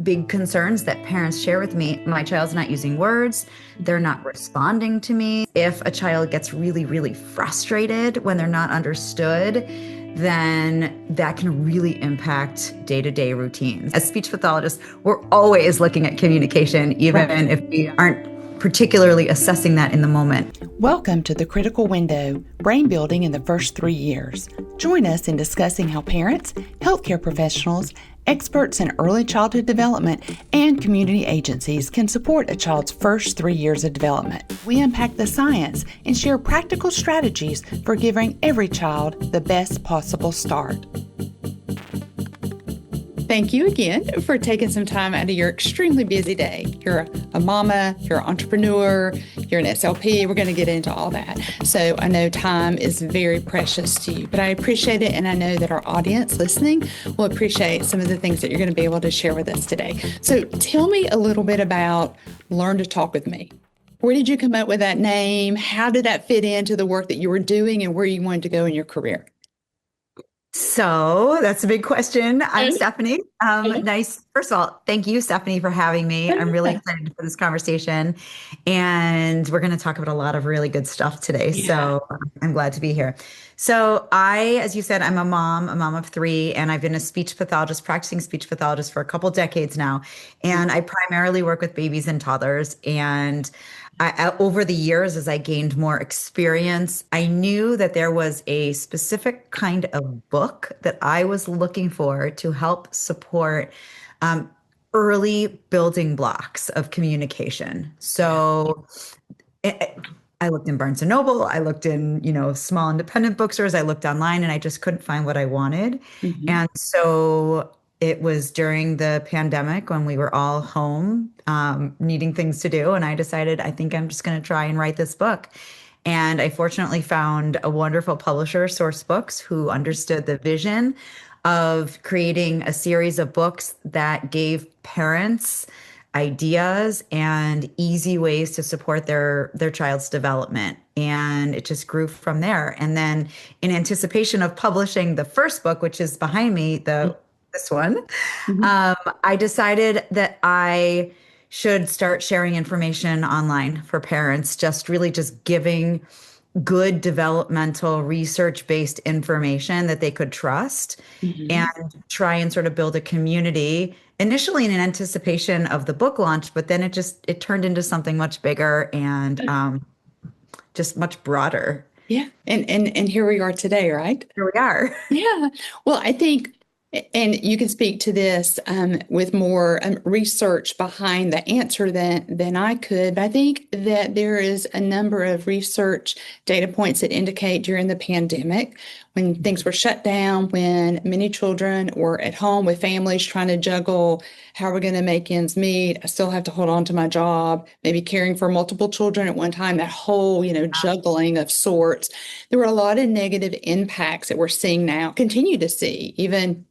big concerns that parents share with me. My child's not using words. They're not responding to me. If a child gets really, really frustrated when they're not understood, then that can really impact day-to-day routines. As speech pathologists, we're always looking at communication, even if we aren't particularly assessing that in the moment. Welcome to The Critical Window, Brain Building in the First 3 Years. Join us in discussing how parents, healthcare professionals, experts in early childhood development, and community agencies can support a child's first 3 years of development. We unpack the science and share practical strategies for giving every child the best possible start. Thank you again for taking some time out of your extremely busy day. You're a mama, you're an entrepreneur, you're an SLP. We're going to get into all that. So I know time is very precious to you, but I appreciate it. And I know that our audience listening will appreciate some of the things that you're going to be able to share with us today. So tell me a little bit about Learn to Talk with Me. Where did you come up with that name? How did that fit into the work that you were doing and where you wanted to go in your career? So that's a big question. I'm Stephanie. Nice. First of all, thank you, Stephanie, for having me. I'm really excited for this conversation. And we're going to talk about a lot of really good stuff today. Yeah. So I'm glad to be here. So as you said, I'm a mom of three, and I've been a speech pathologist, practicing speech pathologist for a couple decades now. And I primarily work with babies and toddlers. And over the years, as I gained more experience, I knew that there was a specific kind of book that I was looking for to help support early building blocks of communication. So I looked in Barnes & Noble, I looked in, small independent bookstores, I looked online, and I just couldn't find what I wanted. Mm-hmm. And so it was during the pandemic when we were all home, needing things to do. And I decided, I think I'm just going to try and write this book. And I fortunately found a wonderful publisher, Source Books, who understood the vision of creating a series of books that gave parents ideas and easy ways to support their child's development. And it just grew from there. And then in anticipation of publishing the first book, which is behind me, this one, I decided that I should start sharing information online for parents, just giving good developmental research-based information that they could trust, and try and sort of build a community initially in anticipation of the book launch, but then it turned into something much bigger and just much broader. Yeah. And here we are today, right? Here we are. Yeah. Well, I think, and you can speak to this with more research behind the answer than I could. But I think that there is a number of research data points that indicate during the pandemic, when things were shut down, when many children were at home with families trying to juggle, how are we going to make ends meet? I still have to hold on to my job, maybe caring for multiple children at one time, that whole, juggling of sorts. There were a lot of negative impacts that we're seeing now, continue to see, even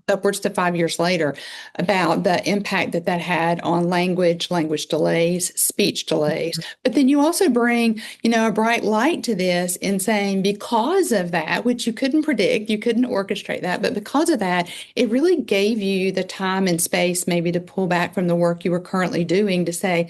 upwards to 5 years later, about the impact that had on language delays, speech delays. But then you also bring, a bright light to this in saying, because of that, which you couldn't predict, you couldn't orchestrate that, but because of that, it really gave you the time and space maybe to pull back from the work you were currently doing to say,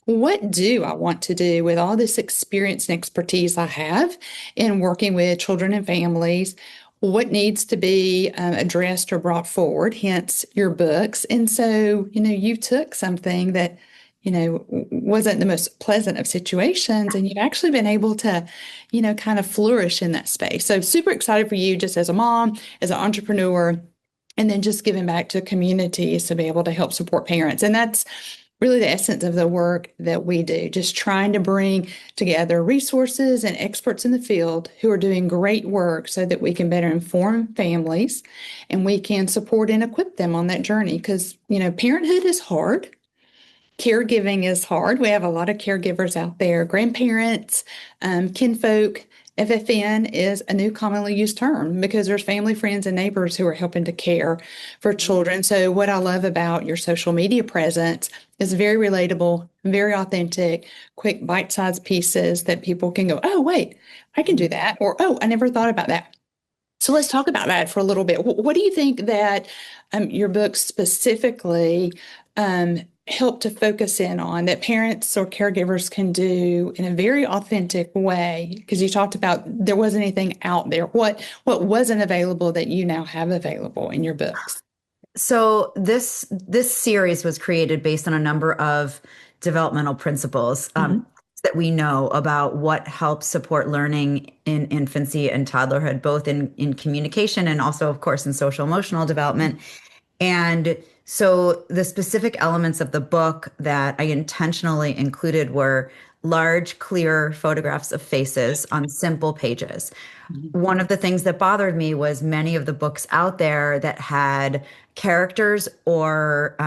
what do I want to do with all this experience and expertise I have in working with children and families? What needs to be addressed or brought forward, hence your books. And so, you took something that, wasn't the most pleasant of situations, and you've actually been able to, kind of flourish in that space. So super excited for you just as a mom, as an entrepreneur, and then just giving back to communities to be able to help support parents. And that's really the essence of the work that we do, just trying to bring together resources and experts in the field who are doing great work so that we can better inform families and we can support and equip them on that journey. Because, parenthood is hard. Caregiving is hard. We have a lot of caregivers out there, grandparents, kinfolk. FFN is a new commonly used term because there's family, friends, and neighbors who are helping to care for children. So what I love about your social media presence is very relatable, very authentic, quick bite-sized pieces that people can go, oh, wait, I can do that. Or, oh, I never thought about that. So let's talk about that for a little bit. What do you think that your book specifically help to focus in on that parents or caregivers can do in a very authentic way? Because you talked about there wasn't anything out there. What wasn't available that you now have available in your books? So this series was created based on a number of developmental principles Mhm. that we know about what helps support learning in infancy and toddlerhood, both in communication and also, of course, in social emotional development. And so the specific elements of the book that I intentionally included were large, clear photographs of faces on simple pages. Mhm. One of the things that bothered me was many of the books out there that had characters or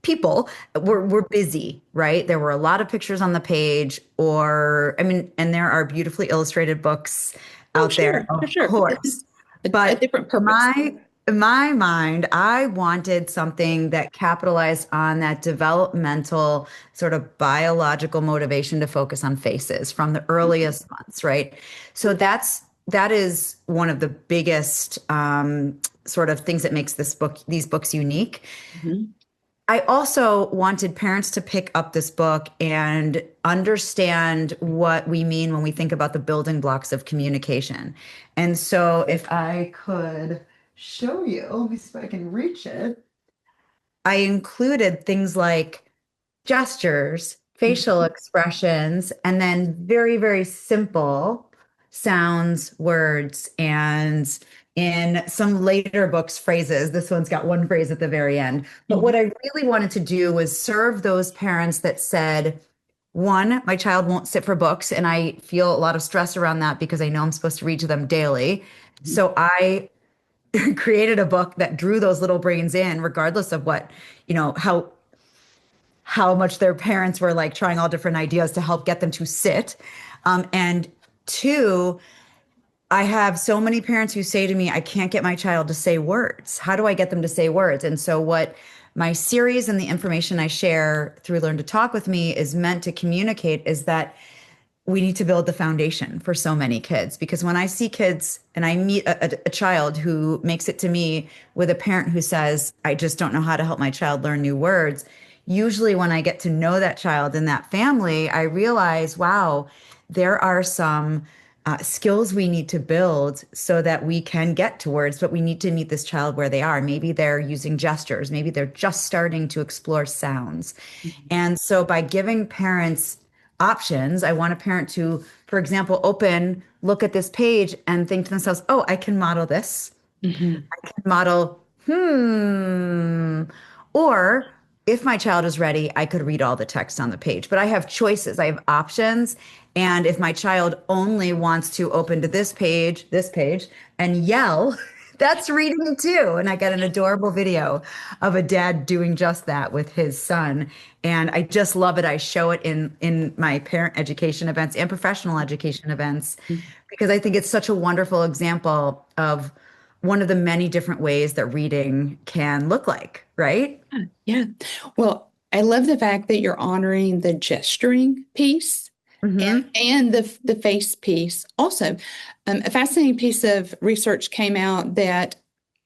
people were busy, right? There were a lot of pictures on the page, or I mean, and there are beautifully illustrated books Oh, out there, sure, for of sure. course. A But different purpose. my in my mind, I wanted something that capitalized on that developmental sort of biological motivation to focus on faces from the earliest months, right? So that is one of the biggest sort of things that makes these books unique. Mhm. I also wanted parents to pick up this book and understand what we mean when we think about the building blocks of communication. And so if I could show you, let me see if I can reach it. I included things like gestures, facial expressions, and then very, very simple sounds, words, and in some later books, phrases. This one's got one phrase at the very end. But what Mhm. I really wanted to do was serve those parents that said, one, my child won't sit for books, and I feel a lot of stress around that because I know I'm supposed to read to them daily. Mhm. So I created a book that drew those little brains in, regardless of what, how much their parents were like trying all different ideas to help get them to sit. And two, I have so many parents who say to me, I can't get my child to say words. How do I get them to say words? And so, what my series and the information I share through Learn to Talk with Me is meant to communicate is that we need to build the foundation for so many kids. Because when I see kids and I meet a child who makes it to me with a parent who says, I just don't know how to help my child learn new words, usually when I get to know that child and that family, I realize, wow, there are some skills we need to build so that we can get to words, but we need to meet this child where they are. Maybe they're using gestures, maybe they're just starting to explore sounds. And so by giving parents options, I want a parent to, for example, look at this page and think to themselves, oh, I can model this. Mhm. I can model, or if my child is ready, I could read all the text on the page, but I have choices, I have options. And if my child only wants to open to this page, and yell, that's reading too. And I got an adorable video of a dad doing just that with his son. And I just love it. I show it in my parent education events and professional education events because I think it's such a wonderful example of one of the many different ways that reading can look like, right? Yeah. Well, I love the fact that you're honoring the gesturing piece Hmm. and the face piece. Also, a fascinating piece of research came out that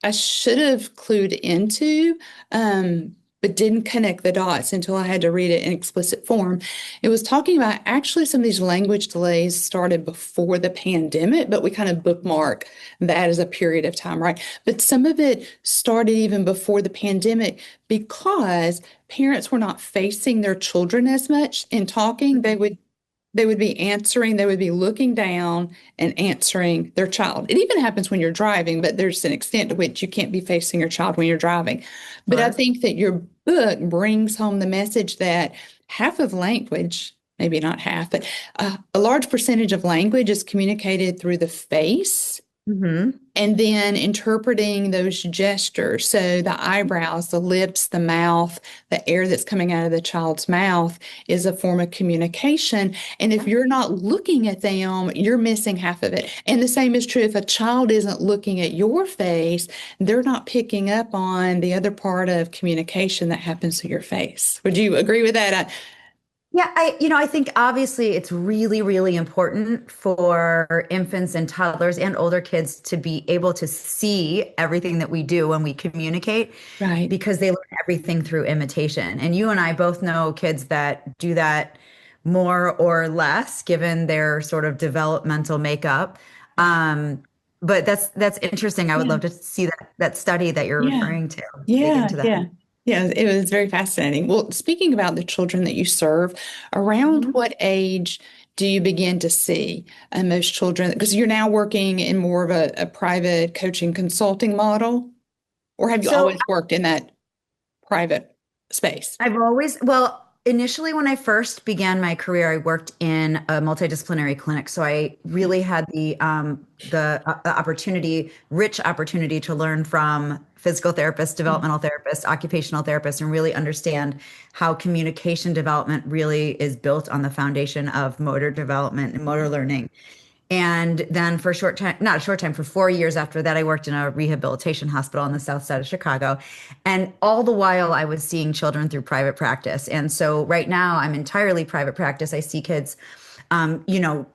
I should have clued into, but didn't connect the dots until I had to read it in explicit form. It was talking about actually some of these language delays started before the pandemic, but we kind of bookmark that as a period of time, right? But some of it started even before the pandemic because parents were not facing their children as much in talking. They would be answering, they would be looking down and answering their child. It even happens when you're driving, but there's an extent to which you can't be facing your child when you're driving. But I Sure. think that your book brings home the message that half of language, maybe not half, but a large percentage of language is communicated through the face Hmm. and then interpreting those gestures. So the eyebrows, the lips, the mouth, the air that's coming out of the child's mouth is a form of communication. And if you're not looking at them, you're missing half of it. And the same is true if a child isn't looking at your face, they're not picking up on the other part of communication that happens through your face. Would you agree with that? Yeah, I think obviously it's really, really important for infants and toddlers and older kids to be able to see everything that we do when we communicate Right. because they learn everything through imitation. And you and I both know kids that do that more or less given their sort of developmental makeup. Um, but that's interesting. I would Yeah. love to see that study that you're Yeah. referring to, dig Yeah. into that. Yeah. Yeah. It was very fascinating. Well, speaking about the children that you serve, around Mhm. what age do you begin to see most children? Because you're now working in more of a private coaching consulting model, or have you So always worked in that private space? Well, initially when I first began my career, I worked in a multidisciplinary clinic. So I really had the opportunity, rich opportunity to learn from physical therapists, developmental therapists, occupational therapists, and really understand how communication development really is built on the foundation of motor development and motor learning. And then for a short time, not a short time, for 4 years after that, I worked in a rehabilitation hospital on the south side of Chicago. And all the while, I was seeing children through private practice. And so right now, I'm entirely private practice. I see kids, um, you know,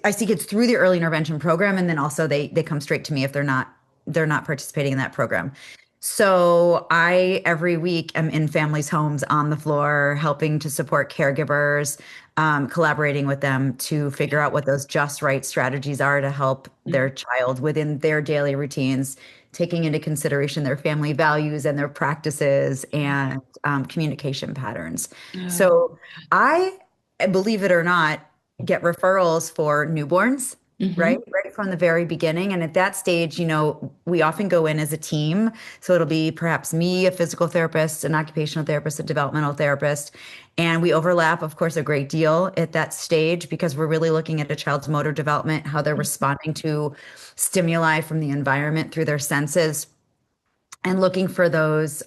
I see kids through the early intervention program, and then also they come straight to me if they're not participating in that program. So I every week am in families' homes on the floor, helping to support caregivers, collaborating with them to figure out what those just right strategies are to help their child within their daily routines, taking into consideration their family values and their practices and communication patterns. Oh, So I, believe it or not, get referrals for newborns, right? hmm. Right from the very beginning. And at that stage, we often go in as a team. So it'll be perhaps me, a physical therapist, an occupational therapist, a developmental therapist. And we overlap, of course, a great deal at that stage because we're really looking at a child's motor development, how they're responding to stimuli from the environment through their senses and looking for those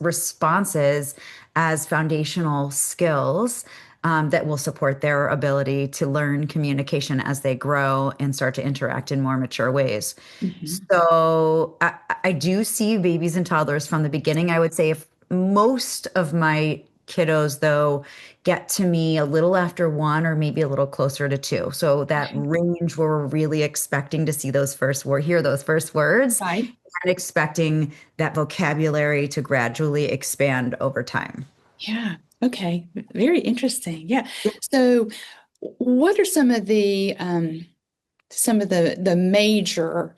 responses as foundational skills that will support their ability to learn communication as they grow and start to interact in more mature ways. Hmm. So I do see babies and toddlers from the beginning. I would say if most of my kiddos, though, get to me a little after one or maybe a little closer to two. So that range where we're really expecting to see hear those first words Right. and expecting that vocabulary to gradually expand over time. Yeah. Okay. Very interesting. Yeah. So, what are some of the major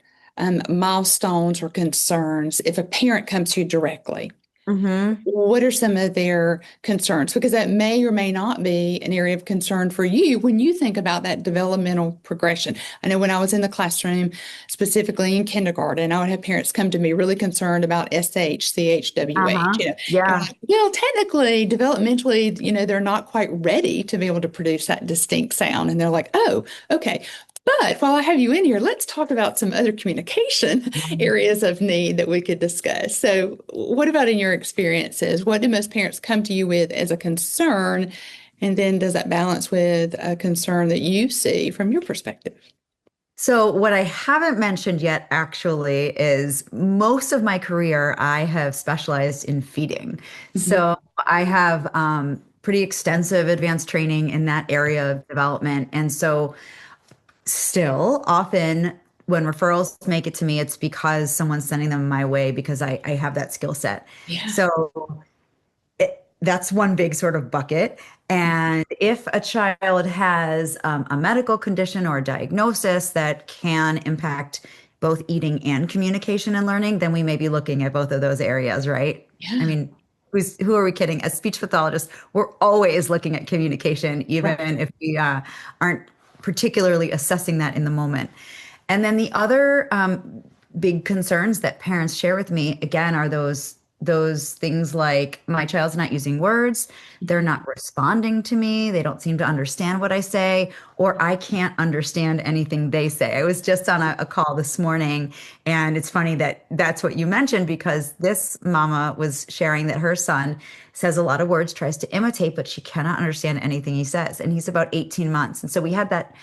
milestones or concerns if a parent comes to you directly? Hmm. What are some of their concerns? Because that may or may not be an area of concern for you when you think about that developmental progression. I know when I was in the classroom, specifically in kindergarten, I would have parents come to me really concerned about SH, CHWH. Uh-huh. And I'm Yeah. like, well, technically, developmentally, they're not quite ready to be able to produce that distinct sound. And they're like, oh, okay. But while I have you in here, let's talk about some other communication areas of need that we could discuss. So, what about in your experiences? What do most parents come to you with as a concern? And then does that balance with a concern that you see from your perspective? So, what I haven't mentioned yet actually is most of my career, I have specialized in feeding. Mhm. So, I have pretty extensive advanced training in that area of development. And so, still, often when referrals make it to me, it's because someone's sending them my way because I have that skill set. Yeah. So, that's one big sort of bucket. And if a child has a medical condition or a diagnosis that can impact both eating and communication and learning, then we may be looking at both of those areas, right? I Yeah. mean, who are we kidding? As speech pathologists, we're always looking at communication, Right. even if we aren't particularly assessing that in the moment. And then the other big concerns that parents share with me, again, are those things like my child's not using words, they're not responding to me, they don't seem to understand what I say, or I can't understand anything they say. I was just on a call this morning, and it's funny that that's what you mentioned because this mama was sharing that her son says a lot of words, tries to imitate, but she cannot understand anything he says, and he's about 18 months. And so we had that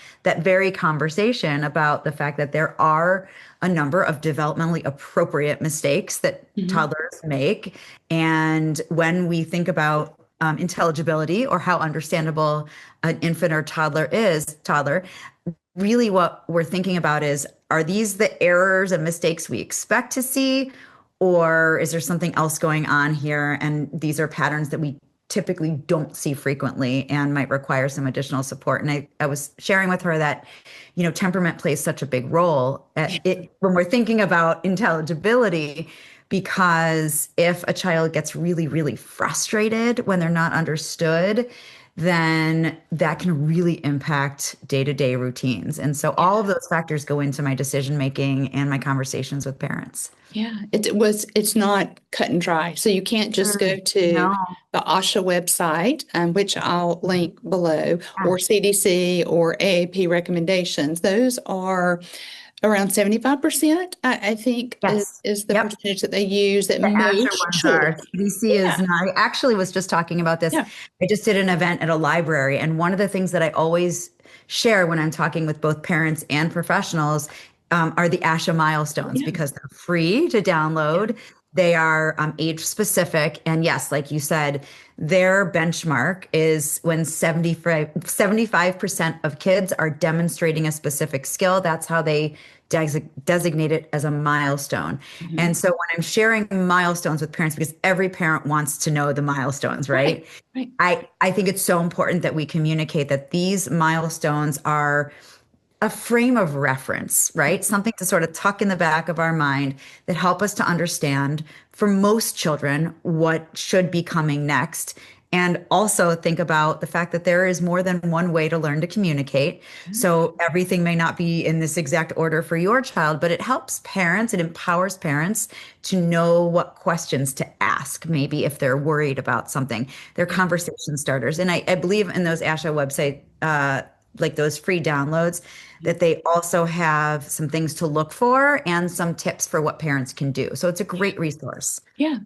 very conversation about the fact that there are a number of developmentally appropriate mistakes that Mhm. toddlers make. And when we think about intelligibility or how understandable an infant or toddler, really what we're thinking about is, are these the errors and mistakes we expect to see, or is there something else going on here? And these are patterns that we typically don't see frequently and might require some additional support. And I was sharing with her that, temperament plays such a big role at it when we're thinking about intelligibility, because if a child gets really, really frustrated when they're not understood, then that can really impact day-to-day routines. And so all of those factors go into my decision making and my conversations with parents. Yeah, it's not cut and dry. So you can't just go to No. the ASHA website, which I'll link below, Yeah. or CDC or AAP recommendations. Those are around 75%, I think, Yes. is the Yep. percentage that they use that The ASHA most ones children. are. CDC is Yeah, not. I actually was just talking about this. yeah, I just did an event at a library, and one of the things that I always share when I'm talking with both parents and professionals are the ASHA milestones, yeah, because they're free to yeah. download. They are age specific. And yes, like you said, their benchmark is when 75% of kids are demonstrating a specific skill. That's how they designate it as a milestone. Mhm. And so when I'm sharing milestones with parents, because every parent wants to know the milestones, Right, right? right. I think it's so important that we communicate that these milestones are a frame of reference, right? Something to sort of tuck in the back of our mind that help us to understand, for most children, what should be coming next. And also think about the fact that there is more than one way to learn to communicate. So everything may not be in this exact order for your child, but it helps parents, it empowers parents to know what questions to ask, maybe if they're worried about something. They're Yeah. conversation starters. And I believe in those ASHA website, like those free downloads, that they also have some things to look for and some tips for what parents can do. So it's a great resource. Yeah.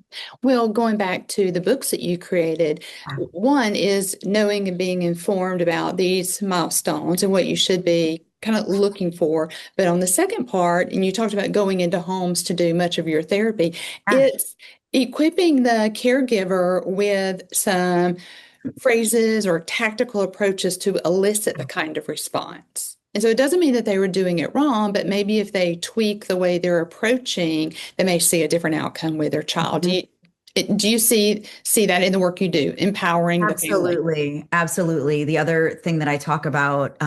Well, going back to the books that you created, one is knowing and being informed about these milestones and what you should be kind of looking for. But on the second part, and you talked about going into homes to do much of your therapy, Yeah. it's equipping the caregiver with some phrases or tactical approaches to elicit the kind of response. And so it doesn't mean that they were doing it wrong, but maybe if they tweak the way they're approaching, they may see a different outcome with their child. Do you see that in the work you do, empowering the family? Absolutely. Absolutely. The other thing that I talk about,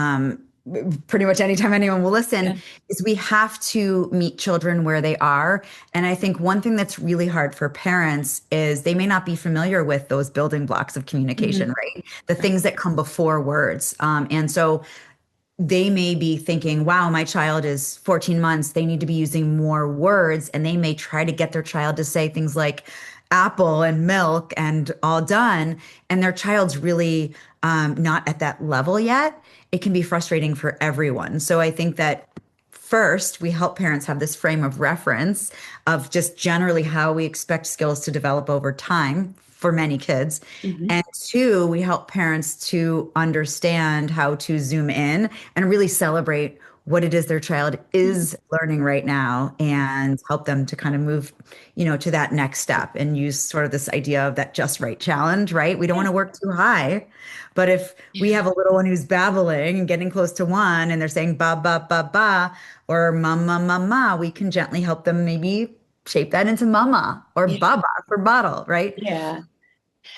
pretty much anytime anyone will listen, Yeah. is we have to meet children where they are. And I think one thing that's really hard for parents is they may not be familiar with those building blocks of communication, Mhm. right? The Right. things that come before words. And so they may be thinking, wow, my child is 14 months. They need to be using more words. And they may try to get their child to say things like apple and milk and all done. And their child's really not at that level yet. It can be frustrating for everyone. So I think that first, we help parents have this frame of reference of just generally how we expect skills to develop over time for many kids. Mhm. And two, we help parents to understand how to zoom in and really celebrate what it is their child is learning right now and help them to kind of move, to that next step and use sort of this idea of that just right challenge, right? We don't want Yeah. to work too high. But if we Yeah. have a little one who's babbling and getting close to one and they're saying ba ba ba ba or mama mama, we can gently help them maybe shape that into mama or Yeah. baba for bottle, right? Yeah.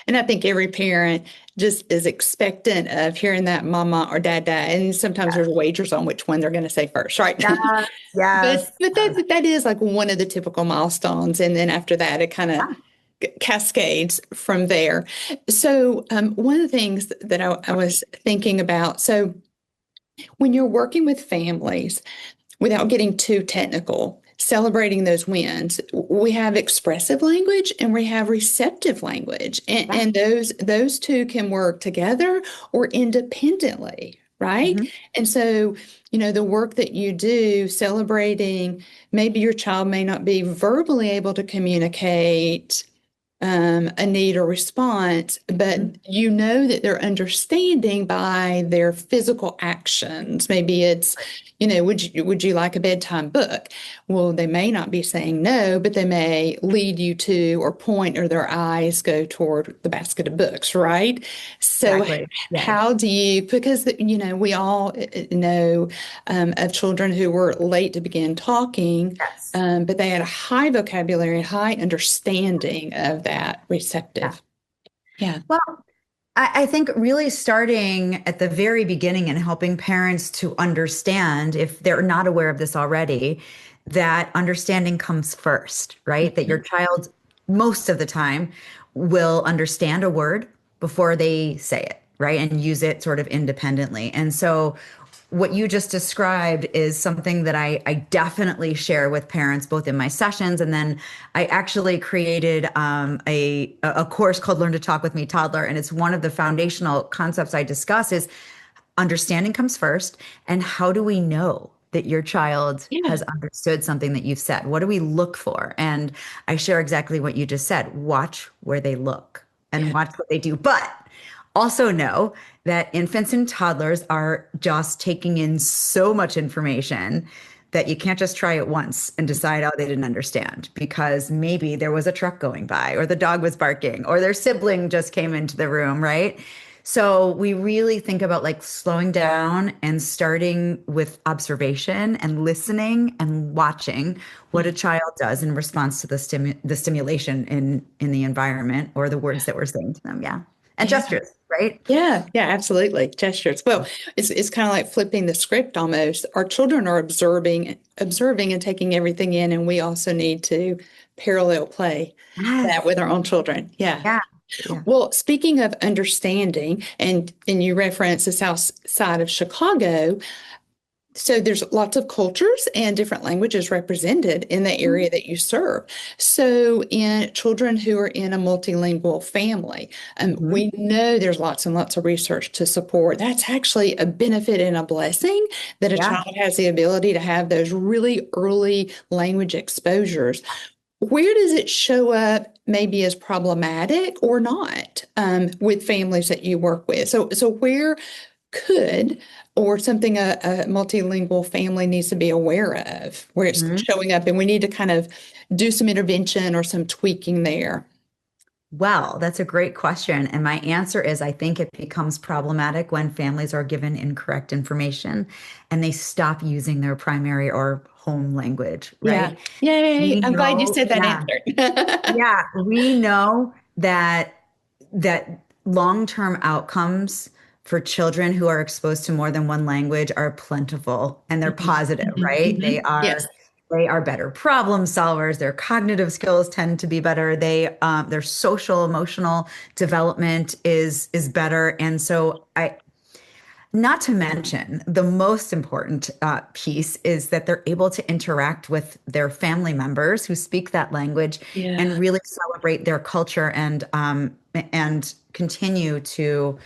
And I think every parent just is expectant of hearing that mama or dada, and sometimes there's wagers on which one they're going to say first, right? Yes, But yes, but yes. that is like one of the typical milestones, and then after that, it kind of cascades from there. So one of the things that I was thinking about, so when you're working with families, without getting too technical, celebrating those wins. We have expressive language and we have receptive language, Yeah. and those two can work together or independently, right? Mhm. And so, the work that you do celebrating, maybe your child may not be verbally able to communicate a need or response, but you know that they're understanding by their physical actions. Maybe it's, would you like a bedtime book? Well, they may not be saying no, but they may lead you to or point or their eyes go toward the basket of books, right? So Exactly. Yes. how do you, because, we all know of children who were late to begin talking, Yes. but they had a high vocabulary, high understanding of that Yeah. receptive. Yeah. Well, I think really starting at the very beginning and helping parents to understand, if they're not aware of this already, that understanding comes first, right? That your Mhm. child, most of the time, will understand a word before they say it, right? And use it sort of independently. And so what you just described is something that I definitely share with parents, both in my sessions, and then I actually created a course called Learn to Talk with Me Toddler, and it's one of the foundational concepts I discuss is understanding comes first, and how do we know that your child Yeah. has understood something that you've said? What do we look for? And I share exactly what you just said. Watch where they look and Yeah. watch what they do, but also know that infants and toddlers are just taking in so much information that you can't just try it once and decide, oh, they didn't understand because maybe there was a truck going by or the dog was barking or their sibling just came into the room, right? So we really think about like slowing down and starting with observation and listening and watching what a child does in response to the stimulation in the environment or the words that we're saying to them. Yeah. And Yeah. gestures, right? Yeah, yeah, absolutely. Gestures. Well, it's kind of like flipping the script almost. Our children are observing and taking everything in, and we also need to parallel play that Yes. with our own children. Yeah. Yeah. Yeah. Well, speaking of understanding, and you referenced the South Side of Chicago, so there's lots of cultures and different languages represented in the area that you serve. So in children who are in a multilingual family, Mhm. we know there's lots and lots of research to support. That's actually a benefit and a blessing that a Yeah. child has the ability to have those really early language exposures. Where does it show up maybe as problematic or not with families that you work with? So where could or something a multilingual family needs to be aware of where it's Mhm. showing up and we need to kind of do some intervention or some tweaking there? Well, that's a great question. And my answer is I think it becomes problematic when families are given incorrect information and they stop using their primary or home language, Yeah. right? Yay. We I'm glad you know, said that yeah, answer. yeah, we know that long-term outcomes for children who are exposed to more than one language are plentiful and they're Mhm, positive, mhm, right? They mhm. are Yes. they are better problem solvers. Their cognitive skills tend to be better. Their social emotional development is better. And so I not to mention, the most important piece is that they're able to interact with their family members who speak that language and Yeah. really celebrate their culture and continue to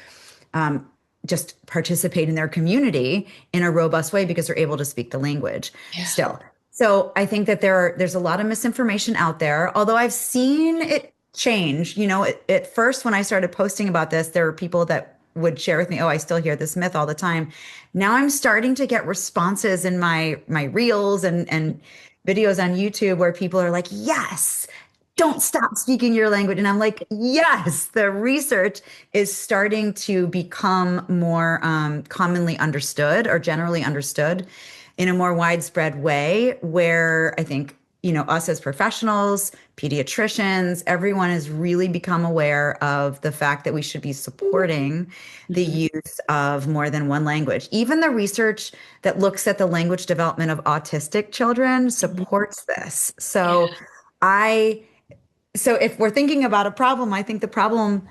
um, just participate in their community in a robust way because they're able to speak the language Yeah. still. So I think that there's a lot of misinformation out there, although I've seen it change. At first when I started posting about this, there were people that would share with me, oh, I still hear this myth all the time. Now I'm starting to get responses in my reels and videos on YouTube where people are like, yes, don't stop speaking your language. And I'm like, yes, the research is starting to become more commonly understood or generally understood in a more widespread way, where I think, us as professionals, pediatricians, everyone has really become aware of the fact that we should be supporting the Mhm. use of more than one language. Even the research that looks at the language development of autistic children Mhm. supports this. Yeah. I so if we're thinking about a problem, I think the problem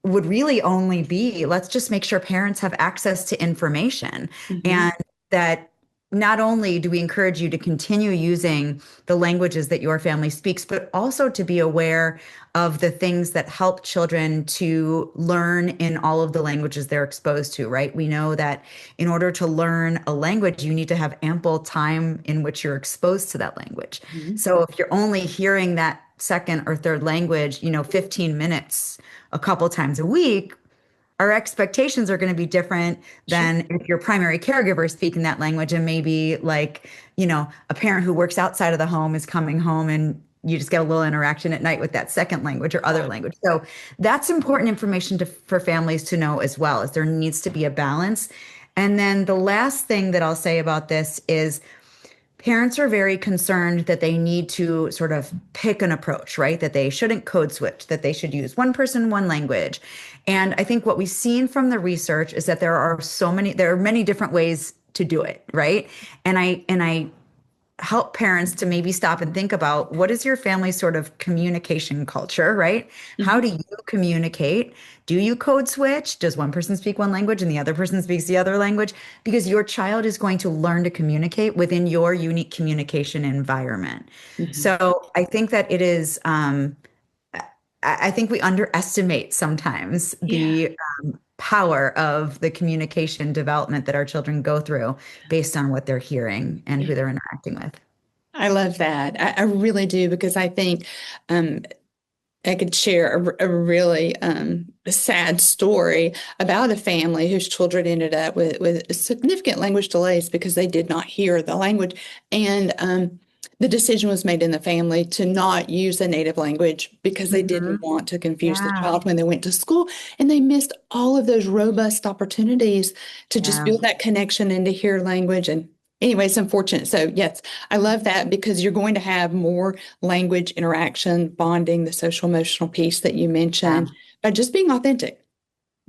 would really only be let's just make sure parents have access to information Mhm. and that not only do we encourage you to continue using the languages that your family speaks, but also to be aware of the things that help children to learn in all of the languages they're exposed to, right? We know that in order to learn a language, you need to have ample time in which you're exposed to that language. Mhm. So if you're only hearing that second or third language, 15 minutes a couple times a week, our expectations are going to be different Sure. than if your primary caregiver is speaking that language and maybe like, a parent who works outside of the home is coming home and you just get a little interaction at night with that second language or other Right. language. So that's important information for families to know as well, as there needs to be a balance. And then the last thing that I'll say about this is parents are very concerned that they need to sort of pick an approach, right? That they shouldn't code switch, that they should use one person, one language. And I think what we've seen from the research is that there are many different ways to do it, right? And I help parents to maybe stop and think about what is your family's sort of communication culture, right? How Mhm. do you communicate? Do you code switch? Does one person speak one language and the other person speaks the other language? Because your child is going to learn to communicate within your unique communication environment. Mhm. So I think that it is, I think we underestimate sometimes Yeah. the power of the communication development that our children go through based on what they're hearing and Yeah. who they're interacting with. I love that. I really do because I think um, I could share a really sad story about a family whose children ended up with significant language delays because they did not hear the language. And the decision was made in the family to not use the native language because they Hmm. didn't want to confuse the Yeah, child when they went to school. And they missed all of those robust opportunities to just yeah, build that connection and to hear language. And anyway, it's unfortunate. So, yes, I love that because you're going to have more language interaction, bonding, the social emotional piece that you yeah. mentioned by just being authentic.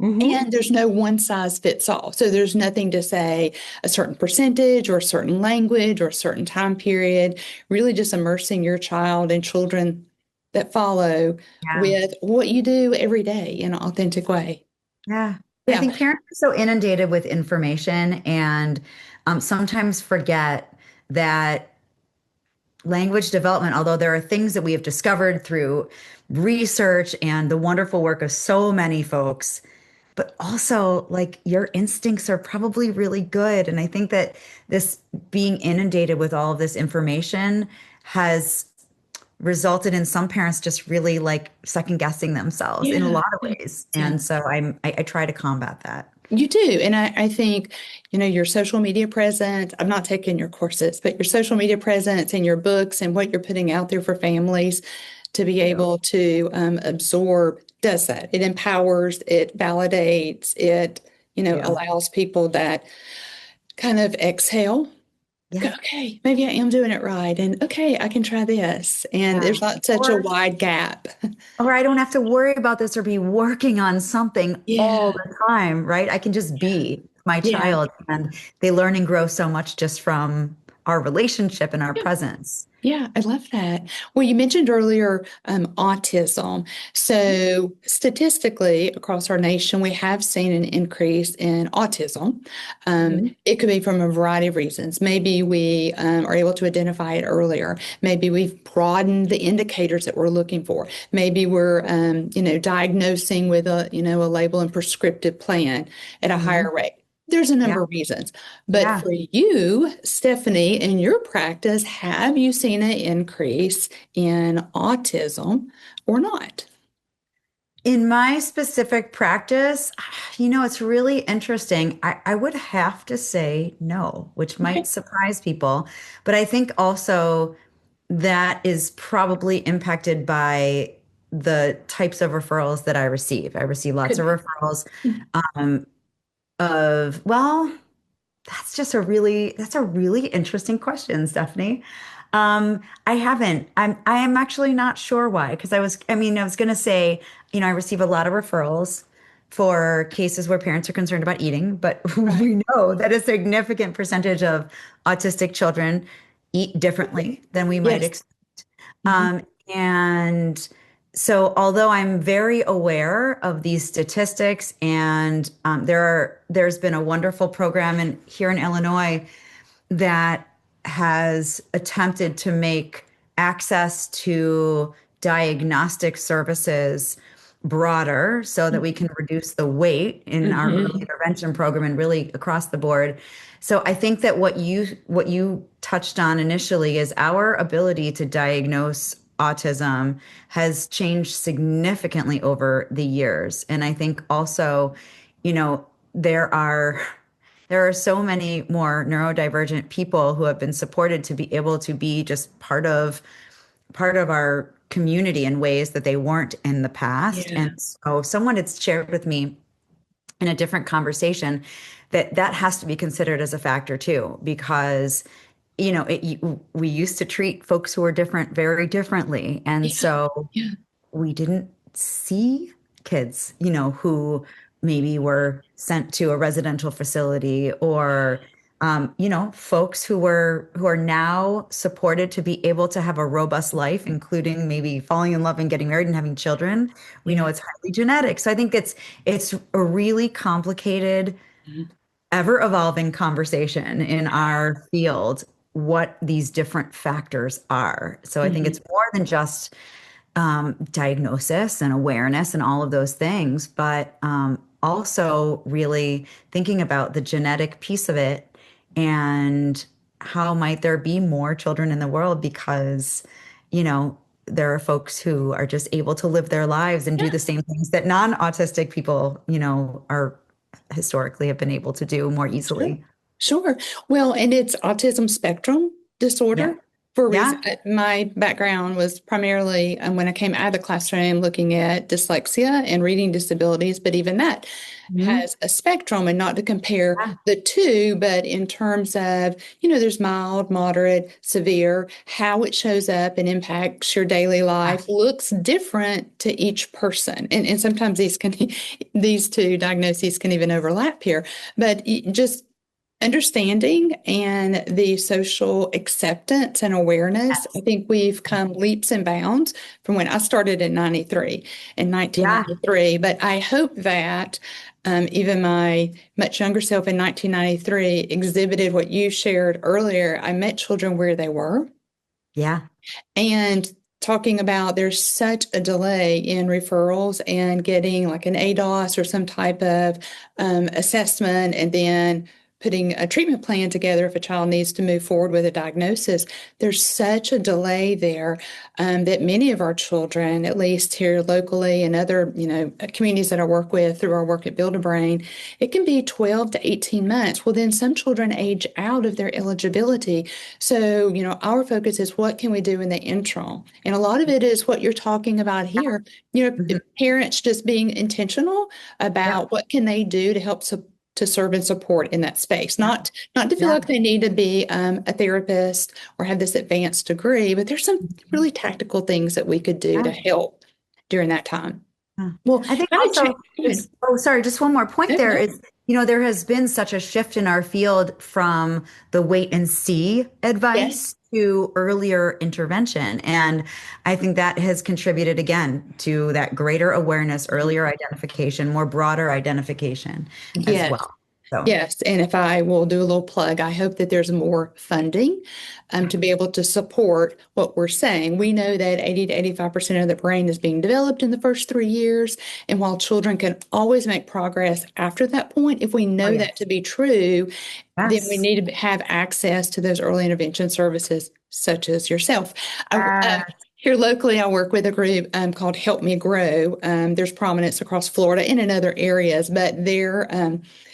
Hmm. And there's no one size fits all. So there's nothing to say a certain percentage or a certain language or a certain time period, really just immersing your child and children that follow Yeah, with what you do every day in an authentic way. yeah. I Yeah. think parents are so inundated with information and sometimes forget that language development, although there are things that we have discovered through research and the wonderful work of so many folks, but also like your instincts are probably really good. And I think that this being inundated with all of this information has resulted in some parents just really like second guessing themselves in a Yeah. lot of ways. Yeah. And so I try to combat that. You do. And I think, your social media presence, I'm not taking your courses, but your social media presence and your books and what you're putting out there for families to be able to absorb does that. It empowers, it validates, it, Yeah. allows people that kind of exhale. Go, Yeah. okay, maybe I am doing it right. And okay, I can try this. And Yeah. there's not such a Or wide gap. or I don't have to worry about this or be working on something all Yeah. the time, right? I can just be my Yeah. child and they learn and grow so much just from our relationship and our Yeah. presence. Yeah, I love that. Well, you mentioned earlier autism. So, statistically, across our nation, we have seen an increase in autism. Mhm. It could be from a variety of reasons. Maybe we are able to identify it earlier. Maybe we've broadened the indicators that we're looking for. Maybe we're, diagnosing with a label and prescriptive plan at a Mhm. higher rate. There's a Yeah. number of reasons. But Yeah. for you, Stephanie, in your practice, have you seen an increase in autism or not? In my specific practice, it's really interesting. I would have to say no, which might Okay. surprise people. But I think also that is probably impacted by the types of referrals that I receive. I receive lots Could of be. referrals um, well, that's a really interesting question, Stephanie. I haven't. I am actually not sure why, because I was gonna say, I receive a lot of referrals for cases where parents are concerned about eating, but Right. we know that a significant percentage of autistic children eat differently than we might Yes. expect. Mhm. Um, and so, although I'm very aware of these statistics, and there's been a wonderful program here in Illinois that has attempted to make access to diagnostic services broader so that we can reduce the wait in our early Mhm. intervention program and really across the board. So I think that what you touched on initially is our ability to diagnose autism has changed significantly over the years. And I think also, you know, there are there are so many more neurodivergent people who have been supported to be able to be just part of our community in ways that they weren't in the past. Yeah. And so someone had shared with me in a different conversation that that has to be considered as a factor too, because we used to treat folks who were different very differently. And Yeah. so Yeah. we didn't see kids, who maybe were sent to a residential facility or, folks who are now supported to be able to have a robust life, including maybe falling in love and getting married and having children. We know Yeah. it's highly genetic. So I think it's a really complicated, Mhm. ever evolving conversation in our field, what these different factors are. So I think Mhm. it's more than just diagnosis and awareness and all of those things, but also really thinking about the genetic piece of it and how might there be more children in the world because, there are folks who are just able to live their lives and do the same things that non-autistic people, are historically have been able to do more Sure. easily. Sure. Well, and it's autism spectrum Yeah. disorder for a reason. Yeah. My background was primarily when I came out of the classroom looking at dyslexia and reading disabilities, but even that Mhm. has a spectrum and not to compare Yeah. the two, but in terms of, there's mild, moderate, severe, how it shows up and impacts your daily life looks different to each person. And sometimes these two diagnoses can even overlap here, but just understanding and the social acceptance and awareness, I Yes. think we've come leaps and bounds from when I started in 93, in Yeah. 1993. But I hope that even my much younger self in 1993 exhibited what you shared earlier. I met children where they were Yeah. and talking about there's such a delay in referrals and getting like an ADOS or some type of assessment and then putting a treatment plan together if a child needs to move forward with a diagnosis. There's such a delay there that many of our children, at least here locally and other, communities that I work with through our work at Build a Brain, it can be 12 to 18 months. Well, then some children age out of their eligibility. So, our focus is what can we do in the interim? And a lot of it is what you're talking about here. Mhm. Parents just being intentional Yep. about what can they do to help to serve and support in that space. Not to feel Yeah. like they need to be a therapist or have this advanced degree, but there's some really tactical things that we could do to Yeah. help during that time. Yeah. Well, I think how did you? also, Go ahead. oh, sorry, just one more point No, there no. is, there has been such a shift in our field from the wait and see Yes. advice to earlier intervention. And I think that has contributed again to that greater awareness, earlier identification, more broader identification as Yes. well. So, Yes, and if I will do a little plug, I hope that there's more funding to be able to support what we're saying. We know that 80 to 85% of the brain is being developed in the first 3 years. And while children can always make progress after that point, if we oh, know that yes. to be true, then we Yes. need to have access to those early intervention services, such as yourself. Here locally, I work with a group called Help Me Grow. There's prominence across Florida and in other areas, but their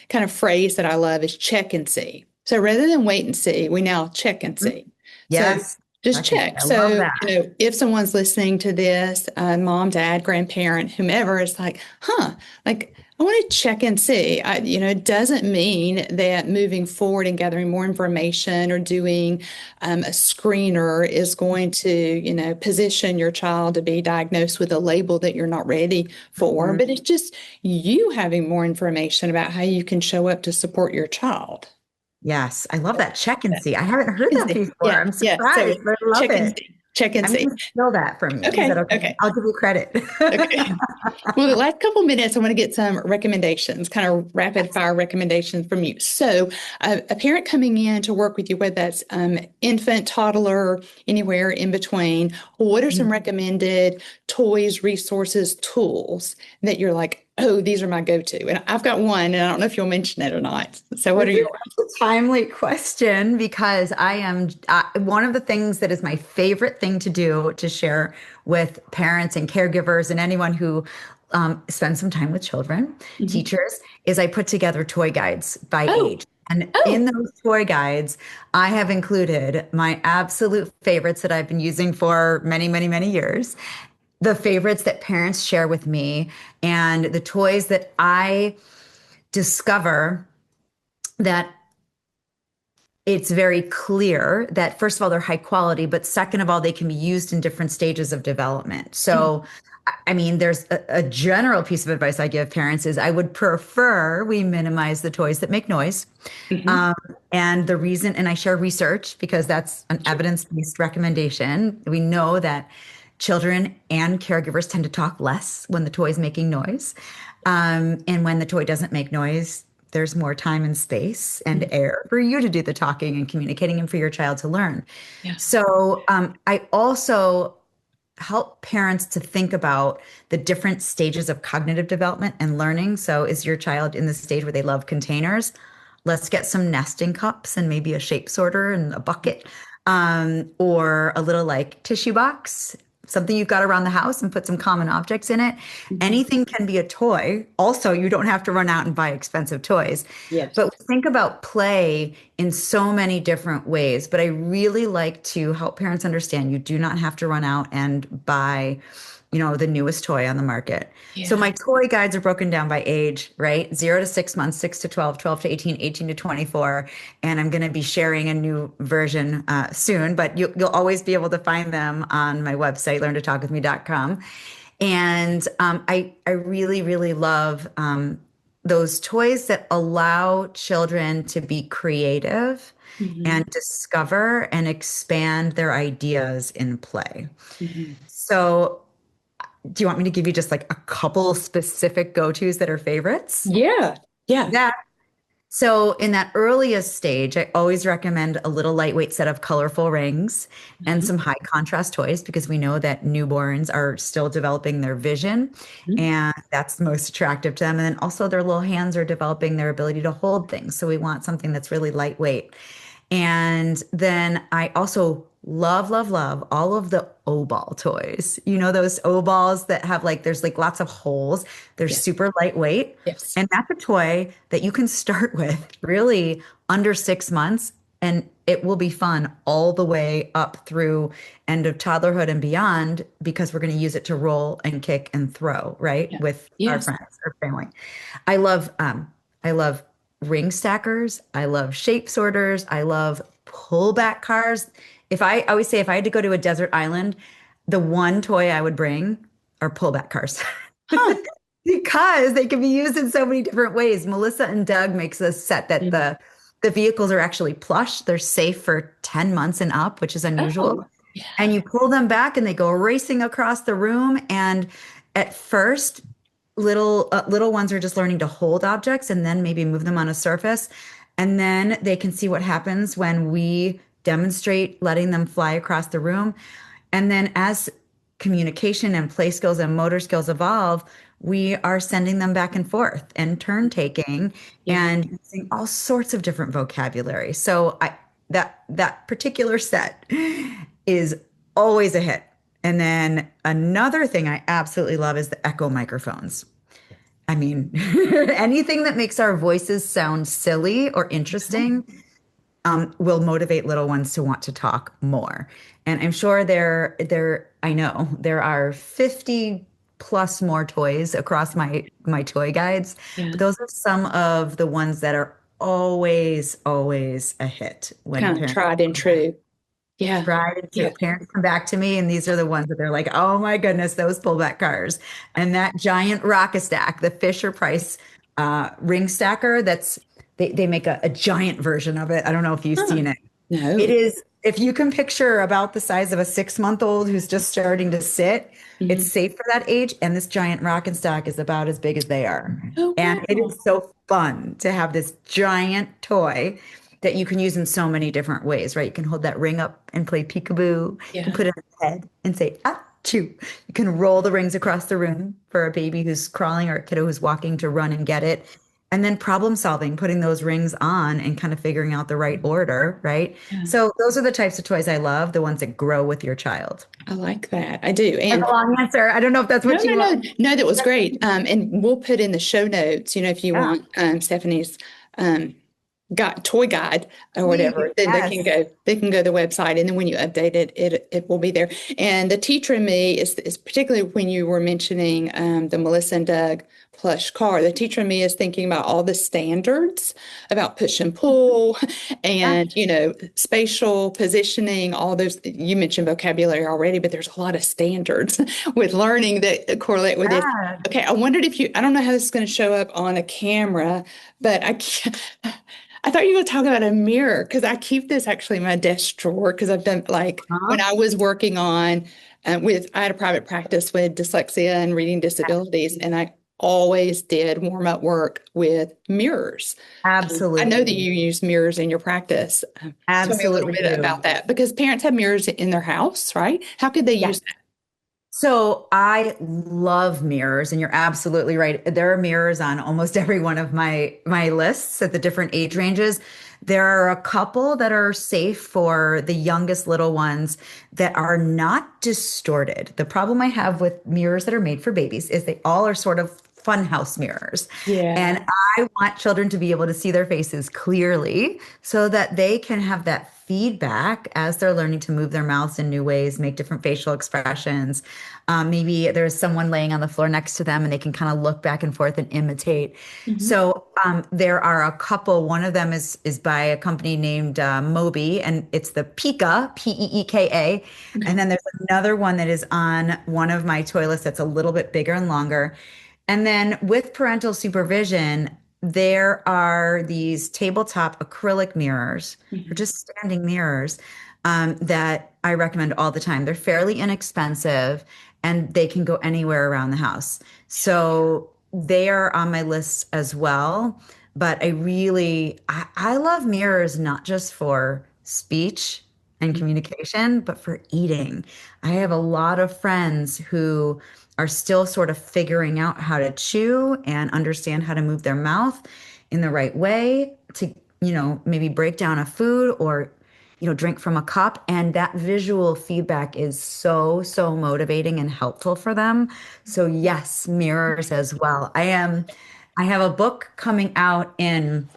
kind of phrase that I love is check and see. So rather than wait and see, we now check and see. So Yes. just I can say check. I love So, that. if someone's listening to this, mom, dad, grandparent, whomever is like, like I want to check and see. It doesn't mean that moving forward and gathering more information or doing a screener is going to, position your child to be diagnosed with a label that you're not ready for. Mhm. But it's just you having more information about how you can show up to support your child. Yes. I love that check and see. I haven't heard Check and that see. before. Yeah, I'm yeah. So surprised, but I love check and it. see. check and I'm see. going to steal that from you. Is that Okay. okay? Okay. I'll give you credit. Okay. Well, the last couple minutes, I want to get some recommendations, kind of rapid fire recommendations from you. So, a parent coming in to work with you, whether that's infant, toddler, anywhere in between, what are some recommended toys, resources, tools that you're like, oh, these are my go-to? And I've got one, and I don't know if you'll mention it or not. So, what are yours? It's a timely question because I am one of the things that is my favorite thing to do to share with parents and caregivers and anyone who spends some time with children, teachers, is I put together toy guides by Oh, age. And in oh, those toy guides, I have included my absolute favorites that I've been using for many, many, many years, the favorites that parents share with me, and the toys that I discover that it's very clear that first of all they're high quality, but second of all they can be used in different stages of development. So I mean, there's a general piece of advice I give parents is I would prefer we minimize the toys that make noise. mhm. Um, and the reason, and I share research because that's an evidence-based recommendation. We know that children and caregivers tend to talk less when the toy is making noise. And when the toy doesn't make noise, there's more time and space and air for you to do the talking and communicating and for your child to learn. Yeah. So I also help parents to think about the different stages of cognitive development and learning. So is your child in the stage where they love containers? Let's get some nesting cups and maybe a shape sorter and a bucket, or a little like tissue box, something you've got around the house and put some common objects in it. Mhm. Anything can be a toy. Also, you don't have to run out and buy expensive toys. Yes. But we think about play in so many different ways. But I really like to help parents understand you do not have to run out and buy, the newest toy on the market. So Yeah. my toy guides are broken down by age, right? 0 to 6 months, 6 to 12, 12 to 18, 18 to 24. And I'm going to be sharing a new version soon, but you'll always be able to find them on my website, learntotalkwithme.com. And I really, really love those toys that allow children to be creative Mhm. and discover and expand their ideas in play. Mhm. So do you want me to give you just like a couple specific go-tos that are favorites? Yeah. Yeah. Yeah. So in that earliest stage, I always recommend a little lightweight set of colorful rings and Mhm. some high contrast toys because we know that newborns are still developing their vision Mhm. and that's the most attractive to them. And then also their little hands are developing their ability to hold things. So we want something that's really lightweight. And then I also love, love, love all of the O-ball toys. You know, those O-balls that have like, there's like lots of holes. They're Yeah. super lightweight. Yes. And that's a toy that you can start with really under 6 months. And it will be fun all the way up through end of toddlerhood and beyond because we're going to use it to roll and kick and throw, right? Yeah. With our Yes. friends or family. I love ring stackers. I love shape sorters. I love pullback cars. I always say if I had to go to a desert island, the one toy I would bring are pullback cars. Huh. Because they can be used in so many different ways. Melissa and Doug makes a set that Mhm. the vehicles are actually plush. They're safe for 10 months and up, which is unusual. Oh, yeah. And you pull them back and they go racing across the room. And at first, little ones are just learning to hold objects and then maybe move them on a surface. And then they can see what happens when we demonstrate letting them fly across the room. And then as communication and play skills and motor skills evolve, we are sending them back and forth and turn taking Yeah. and using all sorts of different vocabulary. So that particular set is always a hit. And then another thing I absolutely love is the echo microphones. I mean, anything that makes our voices sound silly or interesting will motivate little ones to want to talk more. And I'm sure I know there are 50 plus more toys across my toy guides, Yeah. but those are some of the ones that are always, always a hit when Kind of parents tried and true. Yeah. tried to Yeah. parents come back to me and these are the ones that they're like, oh my goodness, those pullback cars and that giant rocket stack, the Fisher Price ring stacker. They make a giant version of it. I don't know if you've Huh. seen it. It No. is if you can picture about the size of a 6-month-old who's just starting to sit, it's Mhm. safe for that age. And this giant rock and stock is about as big as they are. Oh, And it wow. is so fun to have this giant toy that you can use in so many different ways, right? You can hold that ring up and play peekaboo. You can Yeah. put it on the head and say, ah, chew. You can roll the rings across the room for a baby who's crawling or a kiddo who's walking to run and get it. And then problem solving, putting those rings on and kind of figuring out the right order, right? Yeah. So those are the types of toys I love, the ones that grow with your child. I like that. I do. That's And a long answer. I don't know if that's no, what no, you want. no, no, that was great. And we'll put in the show notes, if you Yeah. want Stephanie's um, got toy guide or Please. whatever, then Yes. they can go to the website, and then when you update it, it will be there. And the teacher in me is particularly when you were mentioning the Melissa and Doug plush car. The teacher in me is thinking about all the standards about push and pull Yeah. and spatial positioning, all those. You mentioned vocabulary already, but there's a lot of standards with learning that correlate with this. Yeah. Okay, I wondered if I don't know how this is going to show up on a camera, but I thought you were talking about a mirror because I keep this actually in my desk drawer because I've done like when Uh-huh. I was working on I had a private practice with dyslexia and reading disabilities, and I always did warm up work with mirrors. I know that Absolutely. you use mirrors in your practice. Tell me a little Absolutely bit do. about that because parents have mirrors in their house, right? How could they Yeah. use So I love mirrors, and you're absolutely right. There are mirrors on almost every one of my lists at the different age ranges. There are a couple that are safe for the youngest little ones that are not distorted. The problem I have with mirrors that are made for babies is they all are sort of funhouse mirrors. Yeah. And I want children to be able to see their faces clearly so that they can have that feedback as they're learning to move their mouths in new ways, make different facial expressions. Maybe there's someone laying on the floor next to them and they can kind of look back and forth and imitate. Mhm. So there are a couple. One of them is by a company named Moby, and it's the Pika, Peeka. And Okay. then there's another one that is on one of my toy lists that's a little bit bigger and longer. And then with parental supervision, there are these tabletop acrylic mirrors, or Mhm. just standing mirrors, that I recommend all the time. They're fairly inexpensive and they can go anywhere around the house. So they are on my list as well. But I love mirrors not just for speech and communication, but for eating. I have a lot of friends who are still sort of figuring out how to chew and understand how to move their mouth in the right way to, maybe break down a food or, drink from a cup. And that visual feedback is so, so motivating and helpful for them. So yes, mirrors as well. I have a book coming out in,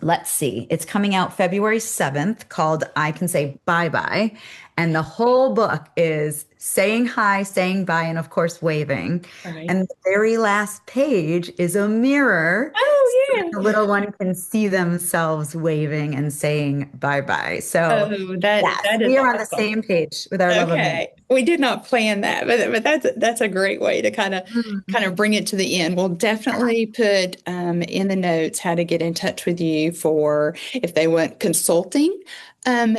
let's see, it's coming out February 7th called I Can Say Bye Bye. And the whole book is saying hi, saying bye, and of course, waving. Right. And the very last page is a mirror so that Oh, the yeah. little one can see themselves waving and saying bye bye. So, Oh, that yes, that is we are on the awesome. same page with our love of mirrors. Okay. We did not plan that, but that's a great way to Mhm. kind of bring it to the end. We'll definitely put in the notes how to get in touch with you for if they want consulting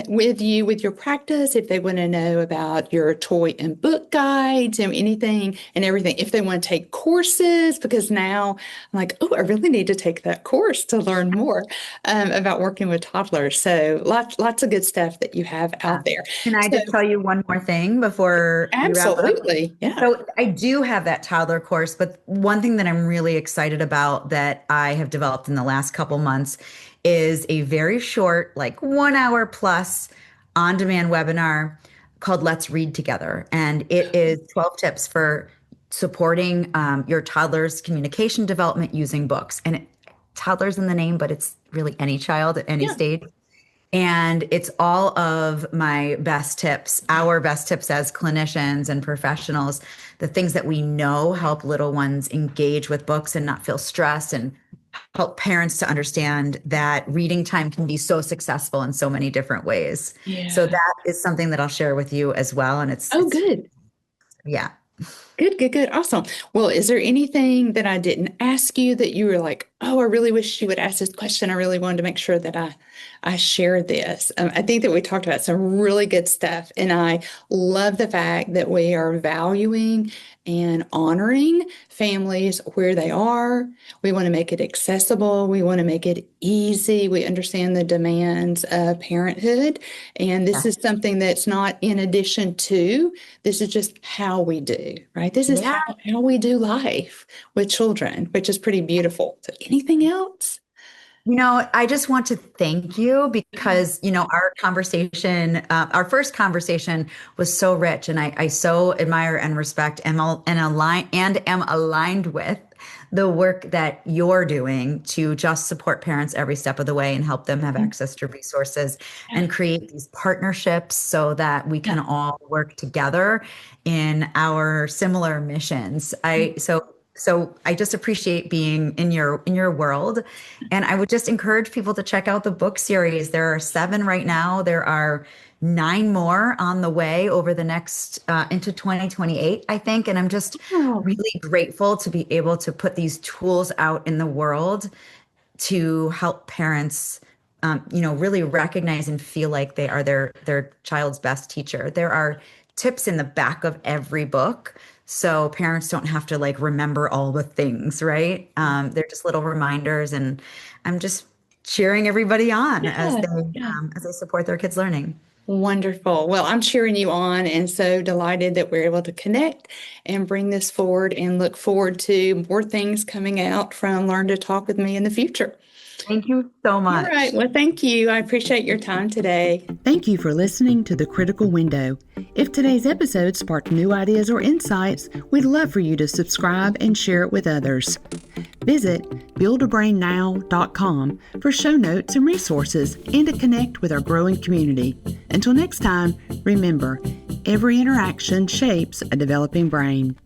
with you with your practice, if they want to know about your toy and book guides and anything and everything, if they want to take courses, because now I'm like, oh, I really need to take that course to learn more about working with toddlers. So lots of good stuff that you have Yeah. out there. Can I So just tell you one more thing before we wrap up? absolutely. Yeah. So I do have that toddler course, but one thing that I'm really excited about that I have developed in the last couple months is a very short, like 1 hour plus on-demand webinar called Let's Read Together. And it is 12 tips for supporting your toddler's communication development using books. And toddler's in the name, but it's really any child at any Yeah. stage. And it's all of my best tips, our best tips as clinicians and professionals, the things that we know help little ones engage with books and not feel stressed and help parents to understand that reading time can be so successful in so many different ways. So Yeah. that is something that I'll share with you as well. And Oh, good. yeah. Good, good, good. Awesome. Well, is there anything that I didn't ask you that you were like, oh, I really wish you would ask this question. I really wanted to make sure that I shared this. I think that we talked about some really good stuff, and I love the fact that we are valuing and honoring families where they are. We want to make it accessible. We want to make it easy. We understand the demands of parenthood, and this Yeah. is something that's not in addition to. This is just how we do, right? This is Yeah. how we do life with children, which is pretty beautiful. So anything else? I just want to thank you because, our conversation, our first conversation was so rich, and I so admire and respect and am aligned with the work that you're doing to just support parents every step of the way and help them have access to resources Yeah. and create these partnerships so that we Yeah. can all work together in our similar missions. So I just appreciate being in your world. And I would just encourage people to check out the book series. There are 7 right now. There are 9 more on the way over the next into 2028, I think. And I'm just Oh, really grateful to be able to put these tools out in the world to help parents, really recognize and feel like they are their child's best teacher. There are tips in the back of every book, so parents don't have to like remember all the things, right? They're just little reminders, and I'm just cheering everybody on as yeah. they Yeah. as they support their kids' learning. Wonderful. Well, I'm cheering you on and so delighted that we're able to connect and bring this forward and look forward to more things coming out from Learn to Talk with Me in the future. Thank you so All right. much. Well, thank you. I appreciate your time today. Thank you for listening to The Critical Window. If today's episode sparked new ideas or insights, we'd love for you to subscribe and share it with others. Visit buildabrainnow.com for show notes and resources and to connect with our growing community. Until next time, remember, every interaction shapes a developing brain.